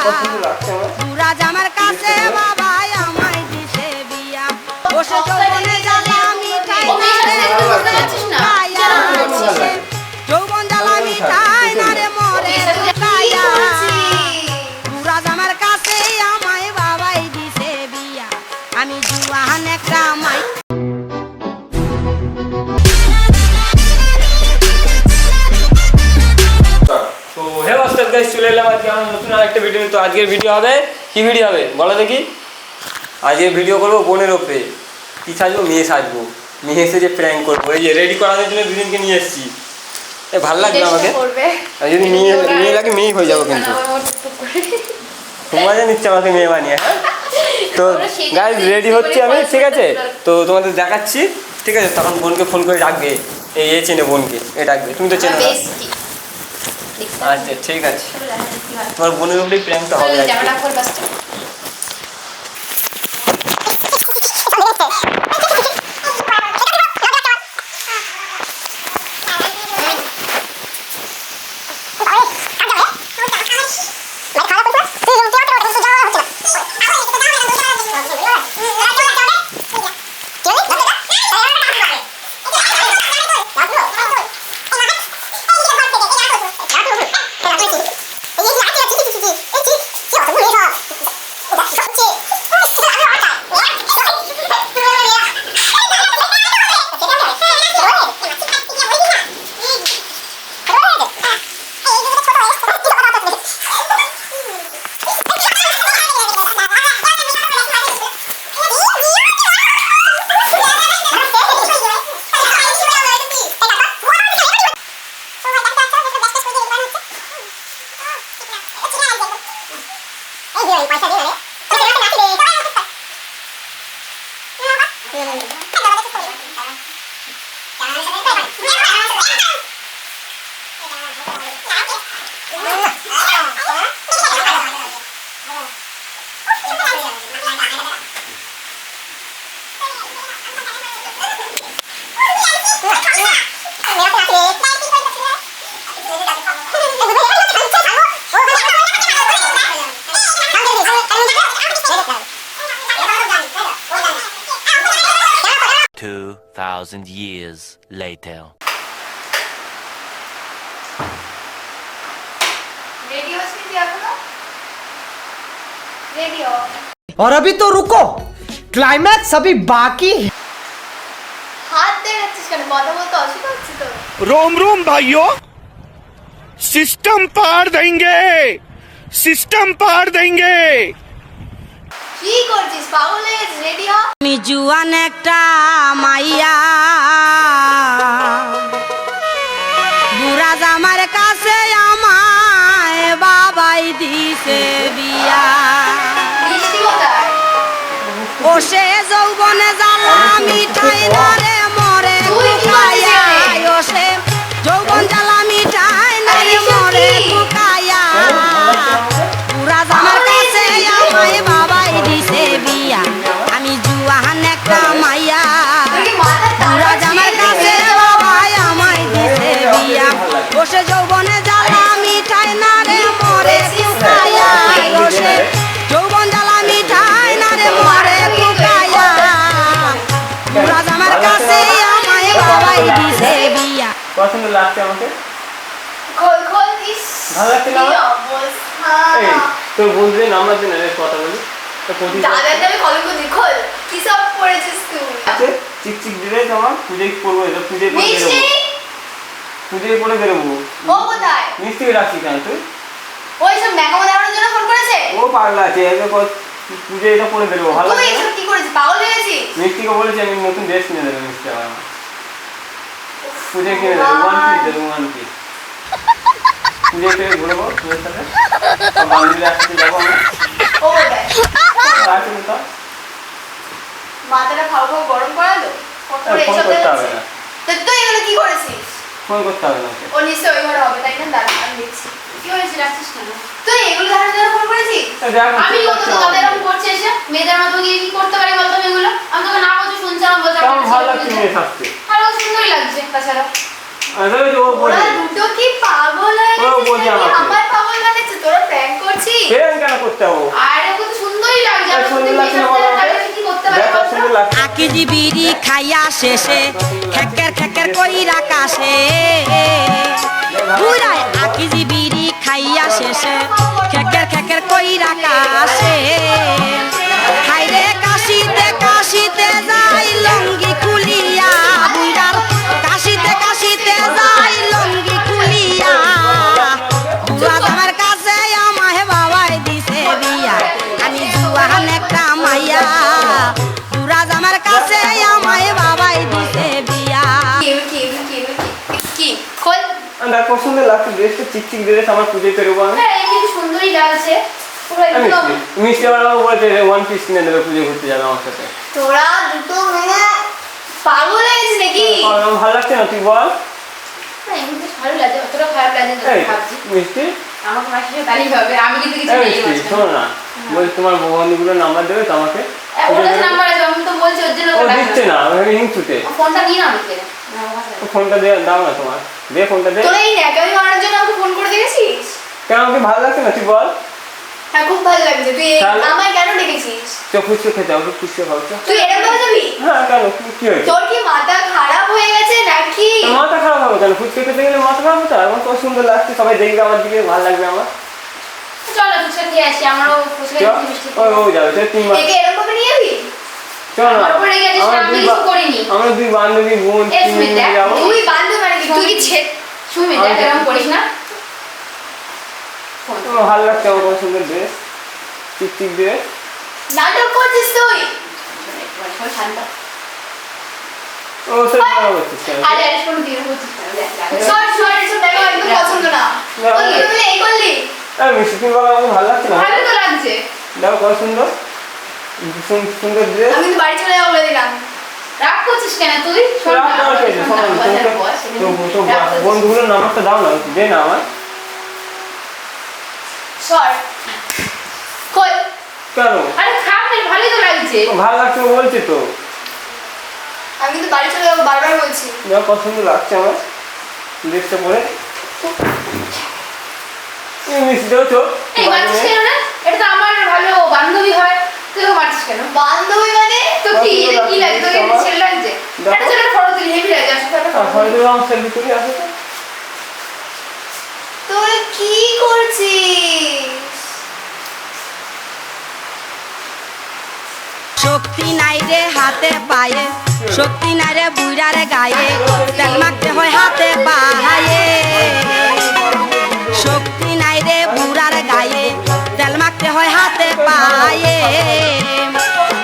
বুড়া জামার কাছে বাবা আমায় দিছে বিয়া বসে যৌবনে জ্বালা মিঠাই যৌবন জ্বালা মিঠাই না রে মরে শুকাইয়া বুড়া জামার কাছে আমায় বাবাই দিছে বিয়া আমি জুয়ান একটা মাই। তো হে ওস্তাদ গাইস, চলে এলাম আজকে আমার নতুন আরেকটা ভিডিও। তো আজকের ভিডিও হবে কি ভিডিও হবে বলো দেখি? আজকে ভিডিও করবো বোনের ওপরে। কি সাজবো? মেয়ে সাজবো। মেয়ে এসে যে প্র্যাঙ্ক করবো, এই যে রেডি করানোর জন্য দুদিনকে নিয়ে এসেছি। ভালো লাগবে আমাকে। যদি মেয়ে লাগে মেয়ে হয়ে যাবো, কিন্তু মজা নিচ্ছে আমাকে মেয়ে বানিয়ে। হ্যাঁ, তো গাইস রেডি হচ্ছি আমি, ঠিক আছে? তো তোমাদের দেখাচ্ছি, ঠিক আছে? তখন বোনকে ফোন করে ডাকবে। এ চেনে বোনকে, এ ডাকবে। তুমি তো চেনো না। আচ্ছা ঠিক আছে, তোমার বোনের উপরেই প্র্যাঙ্কটা হবে। Thousand years later. और अभी तो रुको, क्लाइमैक्स अभी बाकी है। रोम रोम भाइयों, सिस्टम पार देंगे, सिस्टम पार देंगे। আমি জুয়ান একটা মাইয়া বুড়া জামার কাছে আমায় বাবাই দিছে বিয়া বসে যৌবনে জ্বালা মিঠাই না রে মরে শুকাইয়া বসে যৌবন জ্বালা মিঠাই না রে মরে শুকাইয়া বুড়া জামার কাছে আমায় বাবাই দিছে বিয়া আমি জুয়ান একটা মাইয়া বুড়া জামার কাছে বাবাই আমায় দিছে বিয়া বসে যৌবনে জ্বালা মিঠাই না রে মরে শুকাইয়া বসে যৌবন জ্বালা মিঠাই না রে মরে শুকাইয়া বুড়া জামার কাছে আমায় বাবাই দিছে বিয়া। পছন্দ লাগছে আমাকে? ভালো লাগছে না? এই তোর বন্ধুদের নাম্বার দিন, কথা বলি। চিকচিক দিলে তোমার পুজোয় পড়বো, পুজোয় পড়ে বেরোবো, পুজোয় পড়ে বেরোবো। মিষ্টি রাখছি কেন তুই? ও পাগলা আছে, পুজোয় এটা পড়ে বেরোবো। ভালো মিষ্টিকে বলেছি আমি নতুন ড্রেস কিনে দেবো। মিষ্টি আমার পুজোয় কিনে দেবো, 1 piece দেবো, 1 piece। পুজোয় পেয়ে ঘুরবো তোদের সাথে, বান্ধবী আসতে যাবো আমি। মাথাটা খাও খাও গরম করালো। ফোন করতে হবে না। তুই এগুলো কি করেছিস? ফোন করতে হবে না। ও নিশ্চয়ই ওই ঘরে হবে, তাই না? দাঁড়া আমি দেখছি। কি হয়েছে, রাখছিস কেন? তুই এগুলো ধারণা জন্য ফোন করেছিস? আমি কত তোকে এরকম করছে এসে মেয়েদের মতো গিয়ে কি করতে পারি বলতো এগুলো? আমি তোকে না বলছি শুনছিলাম, বলছিলাম ভালো লাগছে মেয়ে থাকতে। আর ও সুন্দরই লাগছে তাছাড়া। ওরা দুটো কি পাগল হয়ে গেছে? আমার পাগল বানাচ্ছে, তোরা প্র্যাঙ্ক করছিস? প্র্যাঙ্ক কেন করতে যাবো? আর ওকে তো সুন্দরই লাগছে আর সুন্দর সুন্দর লাগছে না লাগছে বলো আমাকে? কি করতে পারে দেখ, কত সুন্দর লাগছে। আকিজি বিড়ি খাইয়া শেষে খেকের খেকের কইরা কাশে বুড়ায় আকিজি বিড়ি খাইয়া শেষে খেকের খেকের কইরা কাশে হাইরে কাশিতে কাশিতে যাই লঙ্গি খুলিয়া বুড়ার কাশিতে কাশিতে যাই লঙ্গি খুলিয়া বুড়া আমার কাছে আমায় বাবাই দিছে বিয়া আমি জুয়ান একটা মাইয়া বুড়া আমার কাছে আমায় বাবাই দিছে বিয়া কি খোল দেখ কত সুন্দর লাগছে ড্রেসটা, চিকচিক ড্রেস, আমার পুজোয় পেরোবো আমি। হ্যাঁ এই সুন্দরই লাগছে পুরো আমি একদম মিষ্টি আমার বাবা বলেছে ওয়ান পিস কিনে দেবে, পুজো ঘুরতে যাবে আমার সাথে। তোরা দুটো মেয়ে পাগল হয়েছে নাকি আমার ভালো লাগছে না, তুই বল। না এমনি বেশ ভালো লাগছে অতটা খারাপ লাগছে না এই ভাবছি মিষ্টি, আমার মাসি তালি হবে আমি কিন্তু কিছু এই নেই মিষ্টি শোনো না, বলছি তোমার বন্ধুগুলোর নাম্বার দেবে তো আমাকে? ওর কাছে নাম্বার আছে আমি তো বলছি ওর জন্য ও দিচ্ছে না, আমি হিংসুতে। ফোনটা নিয়ে না আমাকে ফোনটা দাও না তোমার, দে ফোনটা দে। তোরা এই ন্যাকামি মারার জন্য আমাকে ফোন করে দেখেছিস কেন আমাকে ভালো লাগছে না, তুই বল। হ্যাঁ খুব ভালো লাগছে তুই তাহলে? আমায় কেন ডেকেছিস চ ফুচকা খেতে হবে, ফুচকা খাও চ। তুই এরকম ভাবে যাবি হ্যাঁ কেন, কি হয়েছে? তোর কি মাথা খারাপ হয়ে গেছে নাকি তোর মাথা খারাপ হবে কেন? ফুচকা খেতে গেলে মাথা খারাপ হতো? আমার তো সুন্দর লাগছে, সবাই দেখবে আমার দিকে, ভালো লাগবে আমার। চলো ফুচকা খেয়ে আসি আমারও ফুচকা চ, খেতে মিষ্টি ও যাবে, চল 3 মাস। একে এরকম ভাবে নিয়ে যাবি চল না, আমার উপরে রেগে যাস না, আমি কিছু করিনি। আমরা দুই বান্ধবী বোন এ 3 সুমিত মিনিট যাবো। তুই বান্ধব মানে কি তুই কি সুমিত আমি- এরকম করিস না আমার ভালো লাগছে, আমার কত সুন্দর ড্রেস, চিকচিক ড্রেস। নাটক করছিস তুই ঠান্ডা ও সব ভালো করছিস কেন? আরে আরে শোন দিয়ে বলছিস সর সর এসব দেখো একদম পছন্দ না না, ও কি বলে এই করলি এই মিষ্টি, তুমি বলো আমাকে ভালো লাগছে না? ভালো তো লাগছে দেখো কত সুন্দর সুন্দর ড্রেস। আমি তো বাড়ি চলে যাবো বলে দিলাম রাগ করছিস কেন তুই শোন না, রাগ করার কি আছে? শোন না, শোনো না, বাজার তোমাকে- বস, তো রাগ করছিস। বন্ধুগুলোর নাম্বারটা দাও না, দে না আমার। সর কই কেন? আরে খাপ না ভালোই তো লাগছে ও ভালো লাগছে ও বলছে তো। আমি কিন্তু বাড়ি চলে যাবো বারবার বলছি দেখো কত সুন্দর লাগছে আমার ড্রেসটা পরে। এই মিষ্টি দেও তো। এই মারছিস কেন না এটা তো আমার ভালো বান্ধবী হয় তুই তো মারছিস কেন বান্ধবী মানে তো কি এটা কি লাগে তোকে এটা ছেলে লাগছে এটা ছেলে ফটো তুলি হেভি লাগে আসলে একটা আর হয়তো আমার সেলফি তুলে আসো তো। তুই কি করছিস শক্তি নাই রে হাতে পায়ে শক্তি নাই রে বুড়ার গায়ে তেল মাখতে হয় হাতে পায়ে শক্তি নাই রে বুড়ার গায়ে তেল মাখতে হয় হাতে পায়ে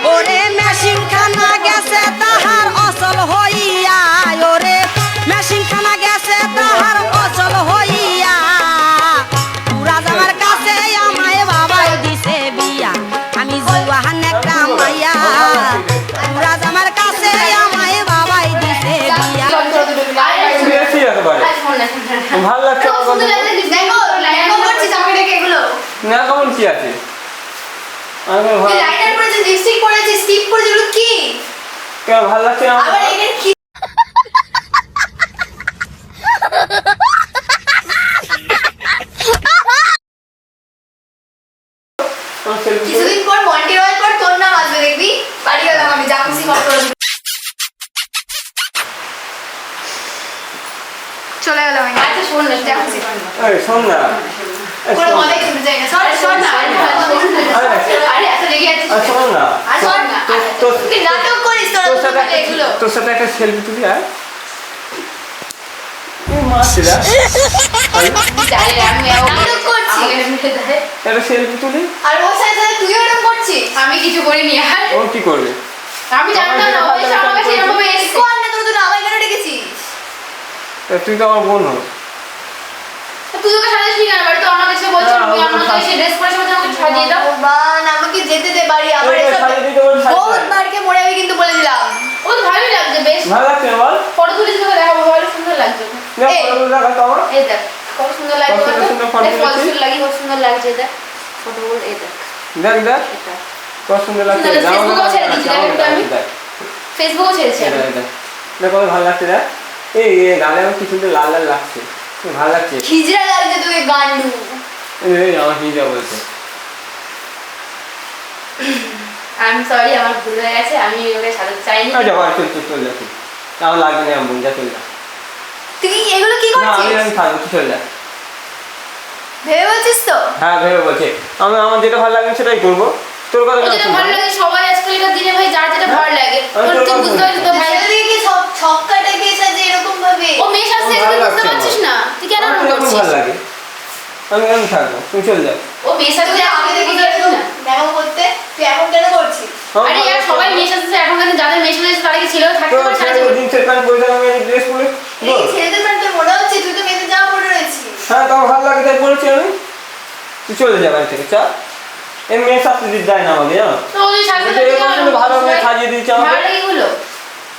ওরে মেশিন খানা গেছে তাহার অচল হইয়া ওরে মেশিন খানা গেছে তাহার অচল হইয়া পুরা জামার কাছে আমায় বাবাই দিছে বিয়া আমি জুয়ান একটা মাইয়া পুরা জামার কাছে আমায় বাবাই দিছে বিয়া বেশি একেবারে ভালো লাগছে আমার কথা। না কেমন কি আছে? আমি ভালো কেন ভালো লাগছে না আমার? আমার selfie তুলে- কিছুদিন পর মন্টি রয়ের পর তোর নাম আসবে দেখবি বাড়ি গেলাম আমি যা খুশি কর করে দিবি। চলে গেলাম আমি আচ্ছা শোন না যা খুশি কর এই শোন না, এই কোনো শোন। কথাই শুনতে চাই না সর সর না আরে এত রেগে যাচ্ছিস আর শোন না, আর সর না তুই নাটক করিস তোরা তোর সাথে দুজনে এগুলো তোর সাথে একটা সেলফি তুলি আর মাছিরা জানি না, আমি নাটক করছি একটা সেলফি তুলি। আর ওর সাথে সাথে তুইও এরকম করছিস আমি কিছু করিনি আর ও কি করবে? আমি জানতাম না ওই আমাকে সেরকম ভাবে এসে কোন না তোর তো আমায় কেন ডেকেছিস তা তুই তো আমার বোন হো। তুই ওকে সাজাসনি কেন বাড়ি তো অন্য কিছু বলছিস না, তুই আমাকে অন্য এসে ড্রেস পরে আমাকে সাজিয়ে দাও বান আমাকে যেতে দে বাড়ি আমার এই এসব সাজিয়ে দিতে বল, সাজিয়ে বহুত দে। বারকে মরে আমি কিন্তু বলে দিলাম ও তো ভালোই লাগছে বেশ ভালো লাগছে না বল? ফটো তুলেছিস তোকে দেখাবো ভালো সুন্দর লাগছে দেখ এই, ফটোগুলো দেখা তো আমার। এই দেখ কত সুন্দর লাগছে কত বলতো? সুন্দর photo এই ফল তুলেছিস। ফুল লাগি কত সুন্দর লাগছে দেখ ফটোগুলো এই দেখ দেখ দেখ এটা কত সুন্দর লাগছে। সুন্দর, জামাগুলো ফেসবুকেও ছেড়ে দেখ, দিচ্ছি, জামাগুলো দেখ একটু আমি। দেখ। ফেসবুকও ছেড়েছি এটা, আমি এটা। দেখ কত ভালো লাগছে দেখ। এই গালে আমার কি সুন্দর লাল লাল লাগছে, খুব ভালো লাগছে। খিজড়া লাগছে তোকে গান্ডু এই আমার হিজা বলছে। আমি সরি, আমার ভুল হয়ে গেছে, আমি ওকে সাজাতে চাইনি। যাবো চল যা তুই, আমার লাগবে না এমন, যা চল যা। তুই কি এগুলো কি না আমি করছিস? থাকবো, তুই চল যা। ভেবে বলছিস তো? হ্যাঁ ভেবে বলছে, আমার যেটা ভালো লাগবে সেটাই করবো, তোর কথা ও যেটা ভালো লাগে, সবাই আজকালকার দিনে ভাই যার যেটা ভালো লাগে। আমি তোর তুই কথা বুঝতে পারছিস তো ভাই? ছক্কাটা গেছে যে এরকম ভাবে ও মেয়ে সাজতে আমার তুই ভালো বুঝতে লাগছে পারছিস না? তুই কেন এরকম আমার করছিস? ভালো লাগে, আমি থাকবো, তুমি চল যাও। ও মেয়ে সাজতে আমি তুই বুঝতে পারছিস না? দেখো করতে তুই এখন কেন করছিস? আরে यार সবাই মেয়ে সাজতে, এখন কিন্তু যাদের মেয়ে সাজতে তারা কি ছিল থাকতে তো পারে সাজতে? জিন্সের প্যান্ট পরে যাবো, আমি ড্রেস পরে এই ছেলেদের প্যান্ট তোর মনে হচ্ছে তুই তো মেয়েদের জামা পরে রয়েছিস। হ্যাঁ তোমার ভালো লাগে তাই পড়েছি আমি, তুই চলে যা বাড়ি থেকে চা। এই মেয়ে সাজতে দিতে দেয় না আমাকে, জানো তো ওই সাজতে এই যে এরকম সুন্দর ভালো মেয়ে সাজিয়ে দিয়েছে আমাকে, ভালো এগুলো।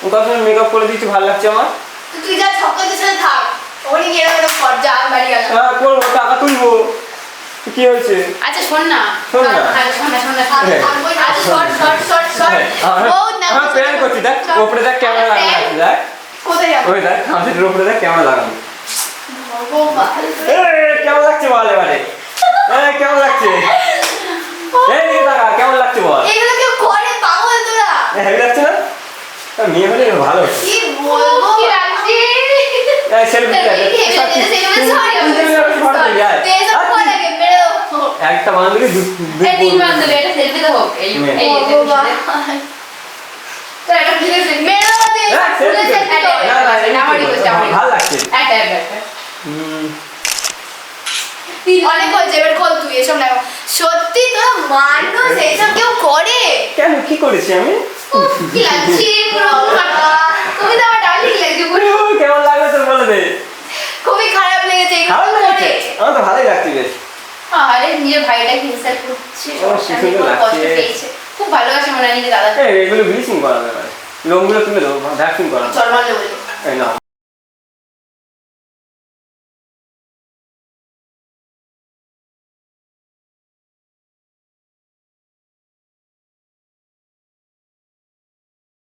ওর সঙ্গে মেকআপ করে দিয়েছে, ভালো লাগছে আমার। তো তুই যা ছক্কাদের সাথে থাক, ওখানে গিয়ে এরকম একটা খরচা আমি বাড়ি গেলাম। হ্যাঁ করবো, টাকা তুলবো, কি হয়েছে? আচ্ছা শোন না, শোন না। শোন না, শোন না। হ্যাঁ। আচ্ছা শর্ট শর্ট শর্ট শর্ট বহুত না আমার প্ল্যান করছি, দেখ ওপরে দেখ ক্যামেরা লাগানো আছে, দেখ কোথায় যাবো? ওই দেখ আমাদের উপরে দেখ ক্যামেরা লাগানো। ভগবান। কেমন লাগছে বল এবারে, কেমন লাগছে? এই দিকে তাকা, কেমন লাগছে বল? এগুলো কেউ করে পাগল তোরা? হেভি লাগছে না? মেয়ে হলে ভালো হতো। কি বলবো? কি লাগছে? সেলফি একটা বান্ধবী এই তিন বান্ধবী, এটা সেলফি তো হোক। এই এই ভগবান। তো এটা ভিডিও সেলফি। মেয়েরা তো এই হ্যাঁ, ফুলের selfie selfie তো। করে। না, না, এমনি আমারই করবো, করছে, আমারই। ভালো লাগছে। একটা। অনেক হয়েছে, এবার খোল তুই এসব না। সত্যি তোরা মানুষ এইসব কেউ করে? কেন কি করেছি আমি? উফ, কি লাগছে পুরো মাথা। তুমি তো আমার ডার্লিং লাগছে পুরো। কেমন লাগবে তোর বলে দে। খুবই খারাপ লেগেছে এগুলো ভালো কেউ লাগছে, করে? আমার তো ভালোই লাগছে বেশ। আরে নিজের ভাইটাকে ইনসাল্ট করছে, ও, সমস্যা নেই, সুন্দর কোনো কষ্ট লাগছে। পেয়েছে। খুব ভালোবাসে মনে হয় নিজের দাদাকে। এগুলো ব্লিচিং করাবে, লোমগুলো তুলে দেবো, ভ্যাকসিন করাবো। চল মারলে বলি। এই নাও।